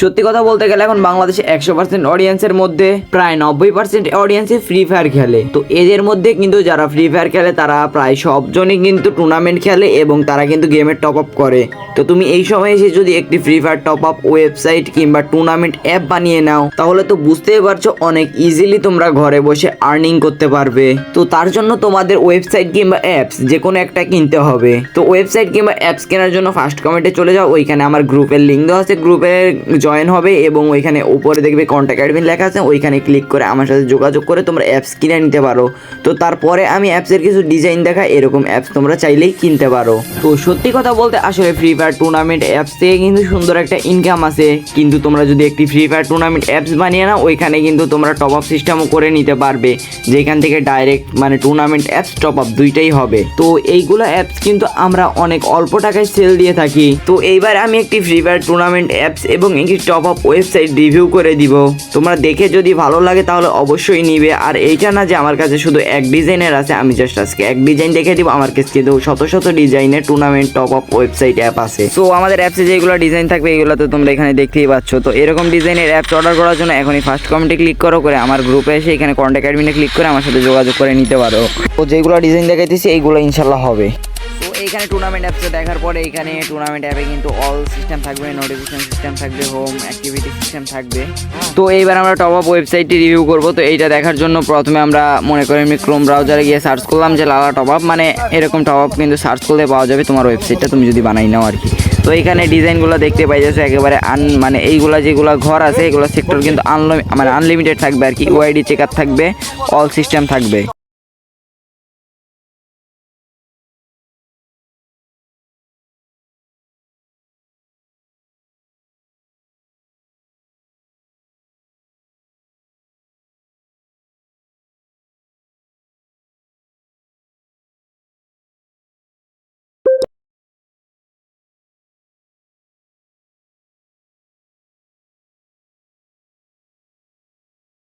সত্যি কথা বলতে গেলে এখন বাংলাদেশে 100% অডিয়েন্সের মধ্যে প্রায় 90% অডিয়েন্সই ফ্রি ফায়ার খেলে। তো এদের মধ্যে কিন্তু যারা ফ্রি ফায়ার খেলে তারা প্রায় সবজনই কিন্তু টুর্নামেন্ট খেলে এবং তারা কিন্তু গেমের টপ আপ করে। তো তুমি এই সময় এসে যদি একটি free fire top up website কিংবা টুর্নামেন্ট অ্যাপ বানিয়ে নাও তাহলে তো বুঝতেই পারছো অনেক ইজিলি তোমরা ঘরে বসে আর্নিং করতে পারবে। তো তার জন্য তোমাদের ওয়েবসাইট কিংবা অ্যাপস যে কোনো একটা কিনতে হবে। তো ওয়েবসাইট কিংবা অ্যাপস কেনার জন্য ফার্স্ট কমেন্টে চলে যাও, ওইখানে আমার গ্রুপের লিঙ্ক দেওয়া আছে, গ্রুপে জয়েন হবে এবং ওইখানে উপরে দেখবে কন্ট্যাক্ট অ্যাডমিন লেখা আছে, ওইখানে ক্লিক করে আমার সাথে যোগাযোগ করে তোমরা অ্যাপস কিনে নিতে পারো। তো তারপরে আমি অ্যাপসের কিছু ডিজাইন দেখাই, এরকম অ্যাপস তোমরা চাইলেই কিনতে পারো। তো সত্যি কথা বলতে আসলে ফ্রি ফায়ার টুর্নামেন্ট অ্যাপস থেকে কিন্তু সুন্দর একটা ইনকাম আছে, কিন্তু তোমরা যদি একটি ফ্রি ফায়ার টুর্নামেন্ট অ্যাপস বানিয়ে নাও ওইখানে কিন্তু তোমরা টপ আপ সিস্টেমও করে নিতে পারবে, যেখান থেকে ডাইরেক্ট মানে টুর্নামেন্ট অ্যাপস টপ আপ দুইটাই হবে। তো এইগুলো অ্যাপস কিন্তু আমরা অনেক অল্প টাকায় সেল দিয়ে থাকি। তো এইবার আমি একটি ফ্রি ফায়ার টুর্নামেন্ট অ্যাপস এবং একটি টপ আপ ওয়েবসাইট রিভিউ করে দিব, তোমরা দেখে যদি ভালো লাগে তাহলে অবশ্যই নিবে। আর এইটা না যে আমার কাছে শুধু এক ডিজাইনের আছে, আমি জাস্ট আজকে এক ডিজাইন দেখে দিব, আমার কাছে কিন্তু শত শত ডিজাইনের tournament top up website app আছে। তো আমাদের অ্যাপসে যেগুলো ডিজাইন থাকবে এগুলো তো তোমরা এখানে দেখতেই পাচ্ছ। তো এরকম ডিজাইনের অ্যাপস অর্ডার করার জন্য এখনই ফার্স্ট কমেন্টে ক্লিক করো, করে আমার গ্রুপে এসে এখানে কন্ট্যাক্ট অ্যাডমিনে ক্লিক করে আমার সাথে যোগাযোগ করে নিতে পারো। তো যেগুলো ডিজাইন দেখাইতেছি এইগুলো ইনশাল্লাহ হবে। তো এইখানে টুর্নামেন্ট অ্যাপসে দেখার পরে এখানে টুর্নামেন্ট অ্যাপে কিন্তু অল সিস্টেম থাকবে, নোটিফিকেশন সিস্টেম থাকবে, হোম অ্যাক্টিভিটি সিস্টেম থাকবে। তো এইবার আমরা টপ আপ ওয়েবসাইটটি রিভিউ করব। তো এইটা দেখার জন্য প্রথমে আমরা মনে করি আমি ক্রোম ব্রাউজারে গিয়ে সার্চ করলাম যে লালা টপ আপ, মানে এরকম টপ আপ কিন্তু সার্চ করলে পাওয়া যাবে তোমার ওয়েবসাইটটা তুমি যদি বানাই নাও আর কি। তো এইখানে ডিজাইনগুলো দেখতে পাইতেছো একেবারে মানে এইগুলা যেগুলো ঘর আছে এগুলো সেক্টর কিন্তু আনলিমিটেড থাকবে আর কি, ওআইডি চেকআপ থাকবে, অল সিস্টেম থাকবে।